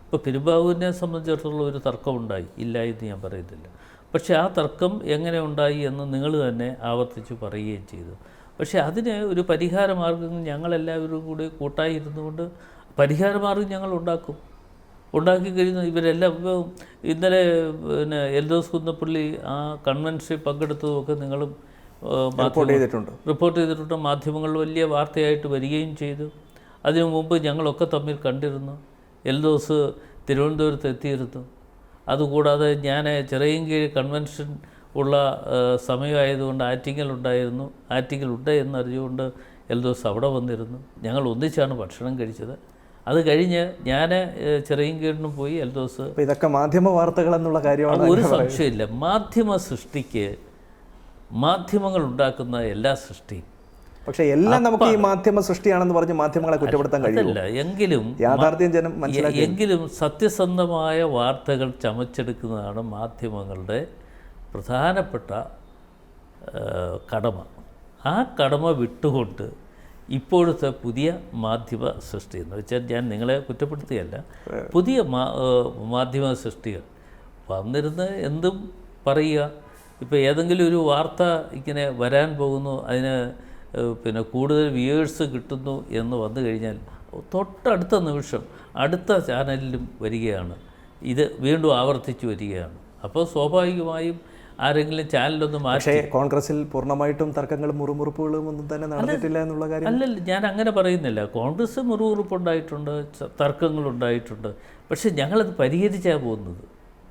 ഇപ്പോൾ പെരുമ്പാവൂരിനെ സംബന്ധിച്ചിടത്തോളം ഒരു തർക്കമുണ്ടായി, ഇല്ല എന്ന് ഞാൻ പറയുന്നില്ല. പക്ഷേ ആ തർക്കം എങ്ങനെ ഉണ്ടായി എന്ന് നിങ്ങൾ തന്നെ ആവർത്തിച്ച് പറയുകയും ചെയ്തു. പക്ഷേ അതിന് ഒരു പരിഹാരമാർഗ്ഗം ഞങ്ങളെല്ലാവരും കൂടി കൂട്ടായി ഇരുന്നുകൊണ്ട് പരിഹാരമാർഗ്ഗം ഞങ്ങൾ ഉണ്ടാക്കി കഴിഞ്ഞു. ഇവരെല്ലാം ഇപ്പോൾ ഇന്നലെ പിന്നെ എൽദോസ് കുന്നപ്പള്ളി ആ കൺവെൻഷനിൽ പങ്കെടുത്തതുമൊക്കെ നിങ്ങളും റിപ്പോർട്ട് ചെയ്തിട്ടുണ്ട്. മാധ്യമങ്ങളിൽ വലിയ വാർത്തയായിട്ട് വരികയും ചെയ്തു. അതിനു മുമ്പ് ഞങ്ങളൊക്കെ തമ്മിൽ കണ്ടിരുന്നു. എൽദോസ് തിരുവനന്തപുരത്ത് എത്തിയിരുന്നു. അതുകൂടാതെ ഞാൻ ചിറയൻകീഴ് കൺവെൻഷൻ ഉള്ള സമയമായതുകൊണ്ട് ആറ്റിങ്ങലുണ്ട് എന്നറിഞ്ഞുകൊണ്ട് എൽദോസ് അവിടെ വന്നിരുന്നു. ഞങ്ങൾ ഒന്നിച്ചാണ് ഭക്ഷണം കഴിച്ചത്. അത് കഴിഞ്ഞ് ഞാൻ ചിറയൻകീഴിനും പോയി. എൽദോസ് ഇതൊക്കെ മാധ്യമ വാർത്തകൾ എന്നുള്ള കാര്യമാണ്, ഒരു സംശയമില്ല. മാധ്യമ സൃഷ്ടിക്ക് മാധ്യമങ്ങൾ ഉണ്ടാക്കുന്ന എല്ലാ സൃഷ്ടിയും, പക്ഷേ എല്ലാം നമുക്ക് ഈ മാധ്യമ സൃഷ്ടിയാണെന്ന് പറഞ്ഞ് മാധ്യമങ്ങളെ കുറ്റപ്പെടുത്താൻ കഴിയില്ല. എങ്കിലും സത്യസന്ധമായ വാർത്തകൾ ചമച്ചെടുക്കുന്നതാണ് മാധ്യമങ്ങളുടെ പ്രധാനപ്പെട്ട കടമ. ആ കടമ വിട്ടുകൊണ്ട് ഇപ്പോഴത്തെ പുതിയ മാധ്യമ സൃഷ്ടി എന്ന് വെച്ചാൽ ഞാൻ നിങ്ങളെ കുറ്റപ്പെടുത്തുകയല്ല, പുതിയ മാധ്യമ സൃഷ്ടികൾ വന്നിരുന്ന് എന്തും പറയുക. ഇപ്പോൾ ഏതെങ്കിലും ഒരു വാർത്ത ഇങ്ങനെ വരാൻ പോകുന്നു, അതിന് പിന്നെ കൂടുതൽ വ്യൂവേഴ്സ് കിട്ടുന്നു എന്ന് വന്നു കഴിഞ്ഞാൽ തൊട്ടടുത്ത നിമിഷം അടുത്ത ചാനലിലും വരികയാണ്, ഇത് വീണ്ടും ആവർത്തിച്ച് വരികയാണ്. അപ്പോൾ സ്വാഭാവികമായും ആരെങ്കിലും ചാനലൊന്നും മാറ്റി. കോൺഗ്രസിൽ പൂർണ്ണമായിട്ടും തർക്കങ്ങളും മുറുമുറുപ്പുകളും ഒന്നും തന്നെ നടന്നിട്ടില്ല എന്നുള്ള കാര്യം അല്ലല്ല, ഞാൻ അങ്ങനെ പറയുന്നില്ല. കോൺഗ്രസ് മുറുമുറുപ്പുണ്ടായിട്ടുണ്ട്, തർക്കങ്ങളുണ്ടായിട്ടുണ്ട്. പക്ഷേ ഞങ്ങളത് പരിഹരിച്ചാണ് പോകുന്നത്.